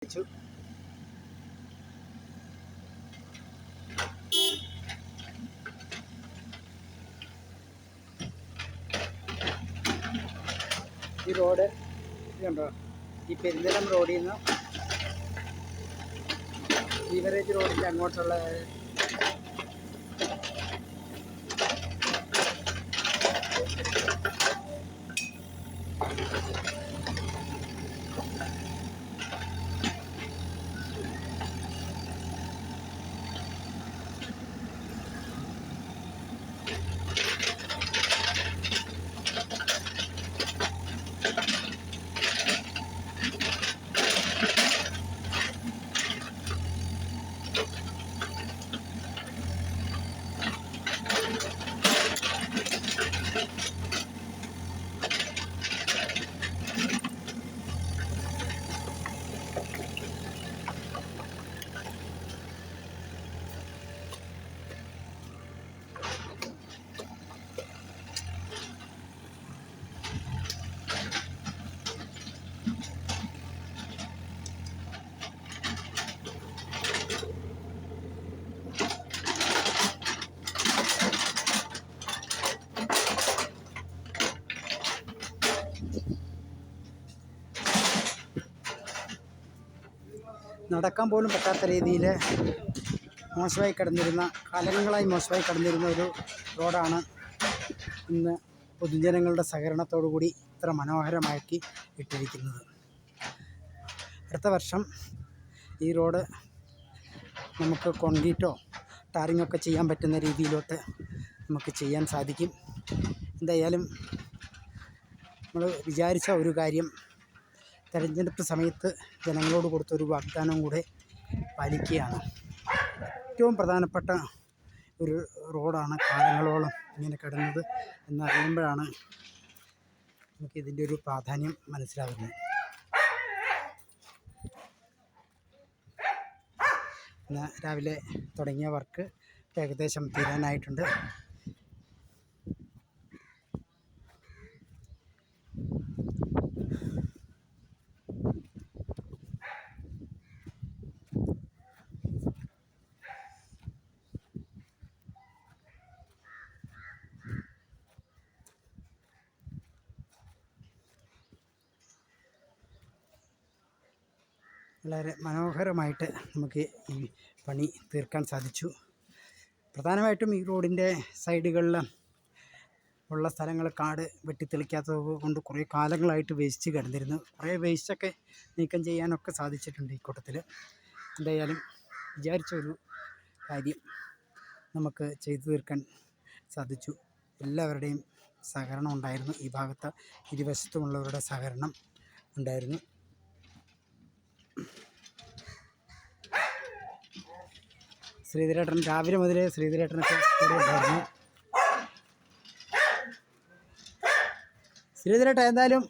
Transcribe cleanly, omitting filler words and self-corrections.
വെച്ചു. ഈ റോഡ് കണ്ടോ, ഈ പെരിന്തലം റോഡിൽ നിന്ന് ബീവറേജ് റോഡിൻ്റെ അങ്ങോട്ടുള്ള നടക്കാൻ പോലും പറ്റാത്ത രീതിയിൽ മോശമായി കിടന്നിരുന്ന, കാലങ്ങളായി മോശമായി കിടന്നിരുന്ന ഒരു റോഡാണ് ഇന്ന് പൊതുജനങ്ങളുടെ സഹകരണത്തോടു കൂടി ഇത്ര മനോഹരമാക്കി ഇട്ടിരിക്കുന്നത്. അടുത്ത വർഷം ഈ റോഡ് നമുക്ക് കോൺക്രീറ്റോ ടാറിങ്ങൊക്കെ ചെയ്യാൻ പറ്റുന്ന രീതിയിലോട്ട് നമുക്ക് ചെയ്യാൻ സാധിക്കും. എന്തായാലും നമ്മൾ വിചാരിച്ച ഒരു കാര്യം തെരഞ്ഞെടുപ്പ് സമയത്ത് ജനങ്ങളോട് കൊടുത്തൊരു വാഗ്ദാനം കൂടെ പാലിക്കുകയാണ്. ഏറ്റവും പ്രധാനപ്പെട്ട ഒരു റോഡാണ് കാലങ്ങളോളം ഇങ്ങനെ കിടന്നത് എന്നറിയുമ്പോഴാണ് നമുക്കിതിൻ്റെ ഒരു പ്രാധാന്യം മനസ്സിലാകുന്നത്. ഇന്ന് രാവിലെ തുടങ്ങിയ വർക്ക് ഏകദേശം തീരാനായിട്ടുണ്ട്. വളരെ മനോഹരമായിട്ട് നമുക്ക് ഈ പണി തീർക്കാൻ സാധിച്ചു. പ്രധാനമായിട്ടും ഈ റോഡിൻ്റെ സൈഡുകളിൽ ഉള്ള സ്ഥലങ്ങൾ കാട് വെട്ടിത്തെളിക്കാത്തത് കൊണ്ട് കുറേ കാലങ്ങളായിട്ട് വേസ്റ്റ് കിടന്നിരുന്നു. കുറേ വേസ്റ്റൊക്കെ നീക്കം ചെയ്യാനൊക്കെ സാധിച്ചിട്ടുണ്ട് ഈ കൂട്ടത്തിൽ. എന്തായാലും വിചാരിച്ച ഒരു കാര്യം നമുക്ക് ചെയ്തു തീർക്കാൻ സാധിച്ചു. എല്ലാവരുടെയും സഹകരണം ഉണ്ടായിരുന്നു. ഈ ഭാഗത്ത് ഇരുവശത്തുമുള്ളവരുടെ സഹകരണം ഉണ്ടായിരുന്നു. ശ്രീധരേട്ടൻ രാവിലെ മുതലേ ശ്രീധരേട്ടനൊക്കെ കൂടെ ഉണ്ടായിരുന്നു. ശ്രീധരേട്ടൻ എന്തായാലും